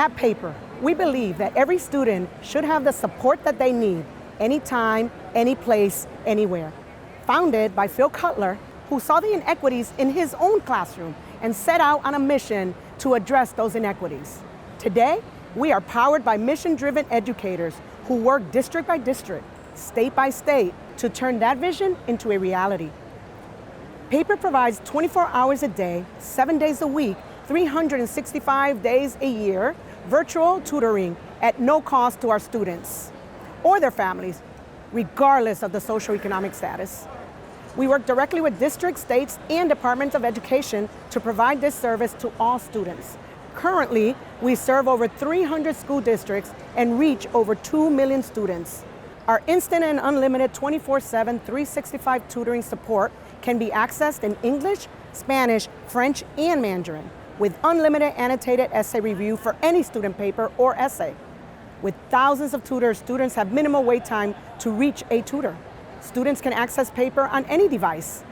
At Paper, we believe that every student should have the support that they need, anytime, any place, anywhere. Founded by Phil Cutler, who saw the inequities in his own classroom and set out on a mission to address those inequities. Today, we are powered by mission-driven educators who work district by district, state by state, to turn that vision into a reality. Paper provides 24 hours a day, 7 days a week, 365 days a year, virtual tutoring at no cost to our students or their families, regardless of the socioeconomic status. We work directly with districts, states, and departments of education to provide this service to all students. Currently, we serve over 300 school districts and reach over 2 million students. Our instant and unlimited 24/7, 365 tutoring support can be accessed in English, Spanish, French, and Mandarin, with unlimited annotated essay review for any student paper or essay. With thousands of tutors, students have minimal wait time to reach a tutor. Students can access Paper on any device.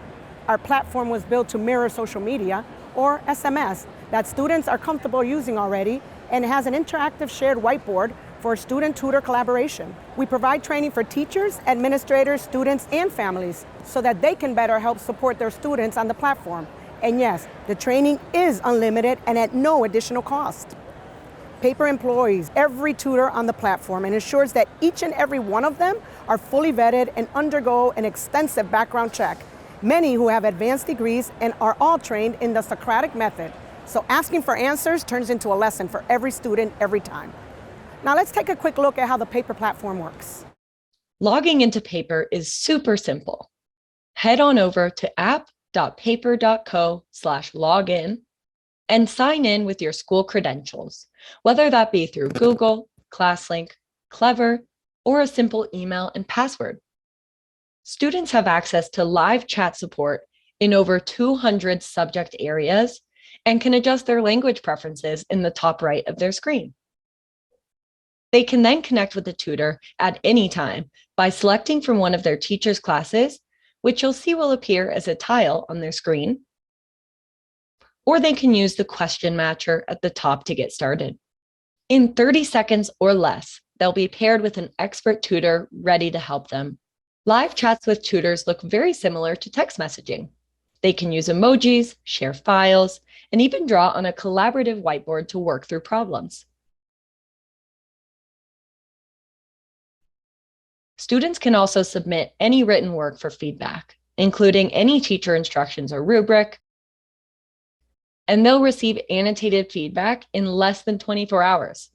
Our platform was built to mirror social media, or SMS, that students are comfortable using already, and has an interactive shared whiteboard for student-tutor collaboration. We provide training for teachers, administrators, students, and families so that they can better help support their students on the platform. And yes, the training is unlimited and at no additional cost. Paper employs every tutor on the platform and ensures that each and every one of them are fully vetted and undergo an extensive background check, many who have advanced degrees and are all trained in the Socratic method. So asking for answers turns into a lesson for every student every time. Now let's take a quick look at how the Paper platform works. Logging into Paper is super simple. Head on over to app.paper.co/login and sign in with your school credentials, whether that be through Google, ClassLink, Clever, or a simple email and password. Students have access to live chat support in over 200 subject areas and can adjust their language preferences in the top right of their screen. They can then connect with a tutor at any time by selecting from one of their teacher's classes, which you'll see will appear as a tile on their screen, or they can use the question matcher at the top to get started. In 30 seconds or less, they'll be paired with an expert tutor ready to help them. Live chats with tutors look very similar to text messaging. They can use emojis, share files, and even draw on a collaborative whiteboard to work through problems. Students can also submit any written work for feedback, including any teacher instructions or rubric, and they'll receive annotated feedback in less than 24 hours.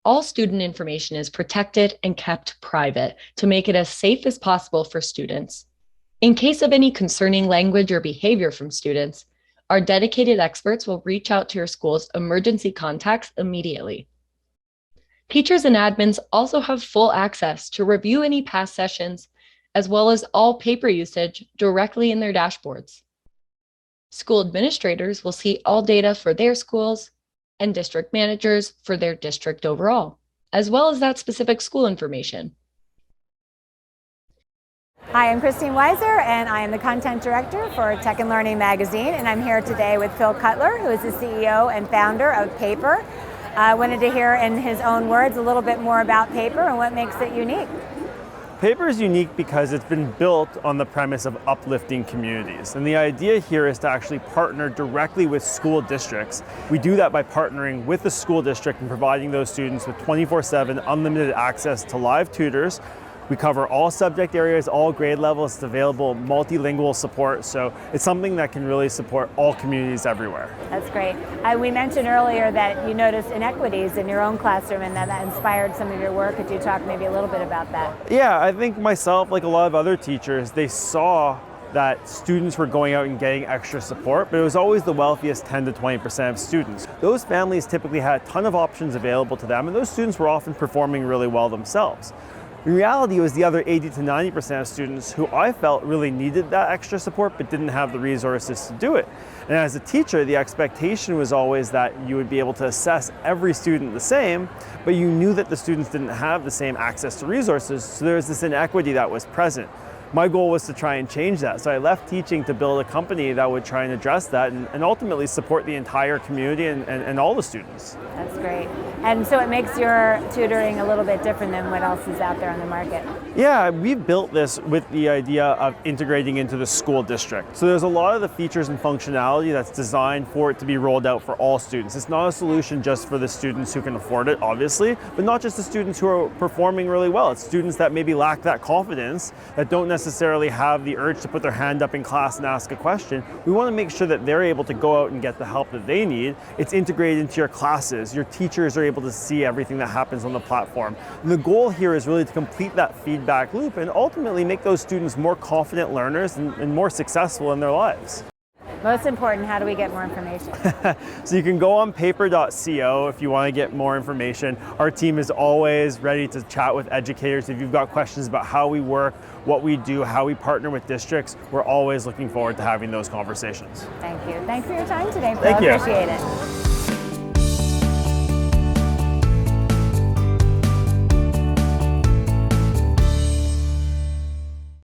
All student information is protected and kept private to make it as safe as possible for students. In case of any concerning language or behavior from students, our dedicated experts will reach out to your school's emergency contacts immediately. Teachers and admins also have full access to review any past sessions, as well as all Paper usage directly in their dashboards. School administrators will see all data for their schools, and district managers for their district overall, as well as that specific school information. Hi, I'm Christine Weiser, and I am the Content Director for Tech and Learning magazine, and I'm here today with Phil Cutler, who is the CEO and founder of Paper. I wanted to hear in his own words a little bit more about Paper and what makes it unique. Paper is unique because it's been built on the premise of uplifting communities. And the idea here is to actually partner directly with school districts. We do that by partnering with the school district and providing those students with 24/7 unlimited access to live tutors. We cover all subject areas, all grade levels. It's available multilingual support, so it's something that can really support all communities everywhere. That's great. We mentioned earlier that you noticed inequities in your own classroom and that inspired some of your work. Could you talk maybe a little bit about that? Yeah, I think myself, like a lot of other teachers, they saw that students were going out and getting extra support, but it was always the wealthiest 10 to 20% of students. Those families typically had a ton of options available to them, and those students were often performing really well themselves. In reality, it was the other 80 to 90% of students who I felt really needed that extra support but didn't have the resources to do it. And as a teacher, the expectation was always that you would be able to assess every student the same, but you knew that the students didn't have the same access to resources, so there was this inequity that was present. My goal was to try and change that. So I left teaching to build a company that would try and address that and ultimately support the entire community and all the students. That's great. And so it makes your tutoring a little bit different than what else is out there on the market. Yeah, we've built this with the idea of integrating into the school district. So there's a lot of the features and functionality that's designed for it to be rolled out for all students. It's not a solution just for the students who can afford it, obviously, but not just the students who are performing really well. It's students that maybe lack that confidence, that don't necessarily have the urge to put their hand up in class and ask a question. We want to make sure that they're able to go out and get the help that they need. It's integrated into your classes. Your teachers are able to see everything that happens on the platform. And the goal here is really to complete that feedback loop and ultimately make those students more confident learners and more successful in their lives. Most important, how do we get more information? So you can go on paper.co if you want to get more information. Our team is always ready to chat with educators. If you've got questions about how we work, what we do, how we partner with districts, we're always looking forward to having those conversations. Thank you. Thanks for your time today, Phil. Thank you. Appreciate it.